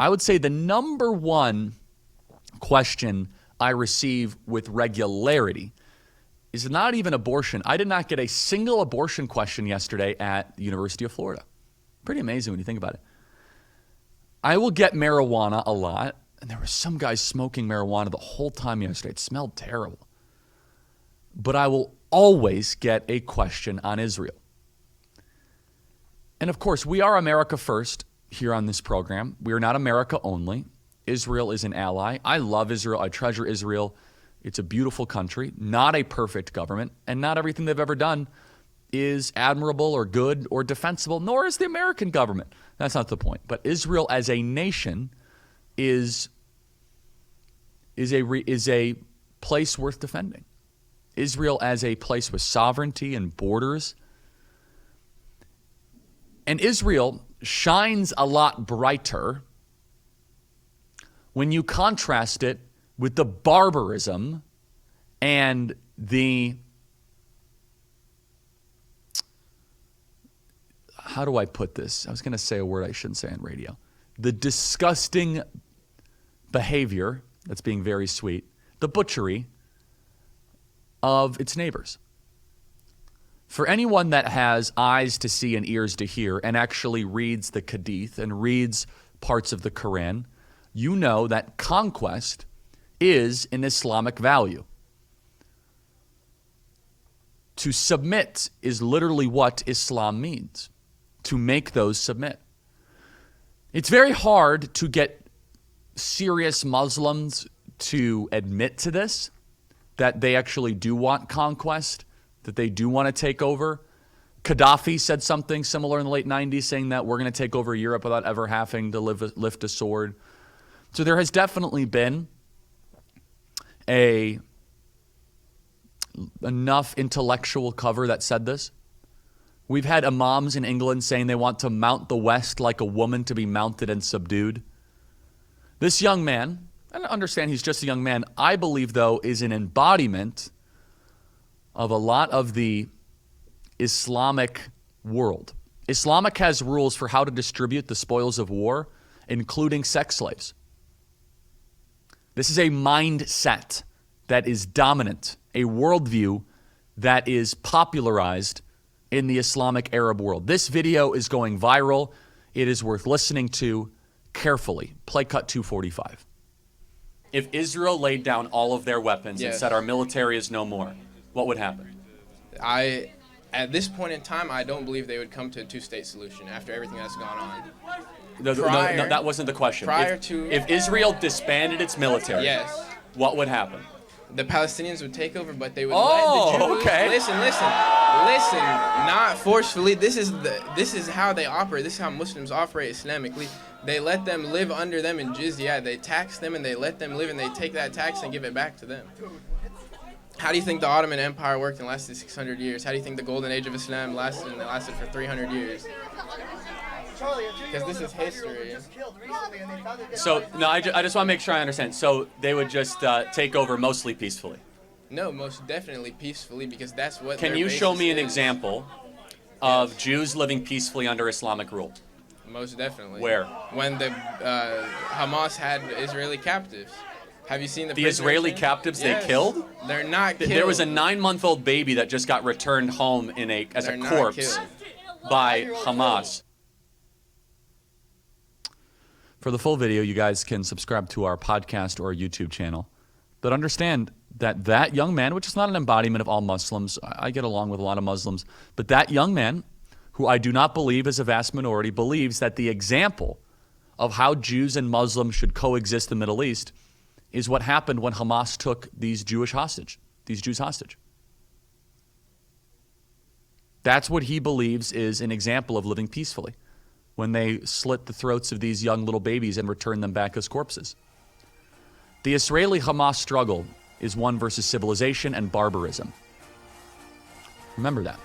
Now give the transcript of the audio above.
I would say the number one question I receive with regularity is not even abortion. I did not get a single abortion question yesterday at the University of Florida. Pretty amazing when you think about it. I will get marijuana a lot, and there were some guys smoking marijuana the whole time yesterday. It smelled terrible. But I will always get a question on Israel. And of course, we are America first here on this program. We are not America only. Israel is an ally. I love Israel. I treasure Israel. It's a beautiful country, not a perfect government, and not everything they've ever done is admirable or good or defensible, nor is the American government. That's not the point. But Israel as a nation is a place worth defending. Israel as a place with sovereignty and borders. And Israel shines a lot brighter when you contrast it with the barbarism and the, how do I put this? I was going to say a word I shouldn't say on radio. The disgusting behavior, that's being very sweet, the butchery of its neighbors. For anyone that has eyes to see and ears to hear and actually reads the Hadith and reads parts of the Quran, you know that conquest is an Islamic value. To submit is literally what Islam means, to make those submit. It's very hard to get serious Muslims to admit to this, that they actually do want conquest, that they do want to take over. Gaddafi said something similar in the late 90s, saying that we're going to take over Europe without ever having to lift a sword. So there has definitely been enough intellectual cover that said this. We've had imams in England saying they want to mount the West like a woman to be mounted and subdued. This young man, and I understand he's just a young man, I believe, though, is an embodiment of a lot of the Islamic world. Islamic has rules for how to distribute the spoils of war, including sex slaves. This is a mindset that is dominant, a worldview that is popularized in the Islamic Arab world. This video is going viral. It is worth listening to carefully. Play cut 245. If Israel laid down all of their weapons and said our military is no more, what would happen? At this point in time, I don't believe they would come to a two-state solution after everything that's gone on. No, that wasn't the question. If Israel disbanded its military, what would happen? The Palestinians would take over, but they would let the Jews. Okay. Listen, not forcefully. This is how they operate. This is how Muslims operate Islamically. They let them live under them in jizya. They tax them and they let them live, and they take that tax and give it back to them. How do you think the Ottoman Empire worked and lasted 600 years? How do you think the Golden Age of Islam lasted and it lasted for 300 years? Because this is history. So, no, I just want to make sure I understand. So they would just take over mostly peacefully? No, most definitely peacefully, because that's what Can you show me an example of Jews living peacefully under Islamic rule? Most definitely. Where? When the Hamas had Israeli captives. Have you seen the Israeli captives they killed? They're not killed. There was a 9-month-old baby that just got returned home as a corpse by Hamas. For the full video, you guys can subscribe to our podcast or our YouTube channel. But understand that young man, which is not an embodiment of all Muslims, I get along with a lot of Muslims, but that young man, who I do not believe is a vast minority, believes that the example of how Jews and Muslims should coexist in the Middle East is what happened when Hamas took these Jews hostage. That's what he believes is an example of living peacefully, when they slit the throats of these young little babies and return them back as corpses. The Israeli-Hamas struggle is one versus civilization and barbarism. Remember that.